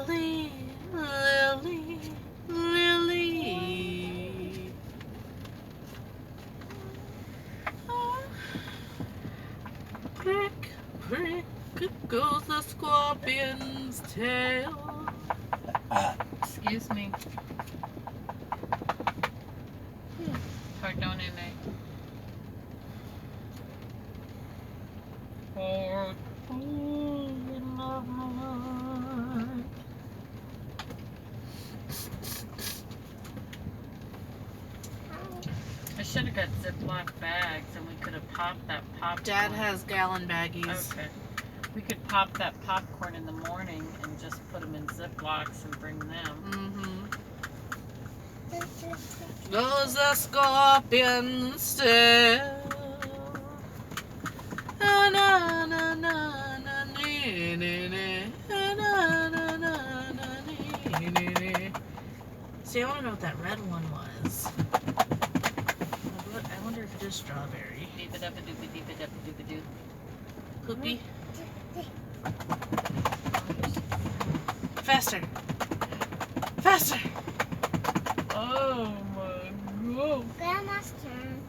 Lily, Lily, Lily. Prick, prick, goes the scorpion's tail. Excuse me. Pardoneme. Or I should have got Ziploc bags and we could have popped that popcorn. Dad has gallon baggies. Okay. We could pop that popcorn in the morning and just put them in Ziplocs and bring them. Goes the scorpion's tail. Na, na, na, na, na, nee, nee, nee. Na, na, na, na, na, nee, nee, nee. See, I want to know what that red one was. I wonder if it is strawberry. Deep-a-dub-a-doop-a-deep-a-dub-a-doop-a-doo. Poopy. Faster. Faster. Oh my god. Grandma's turn.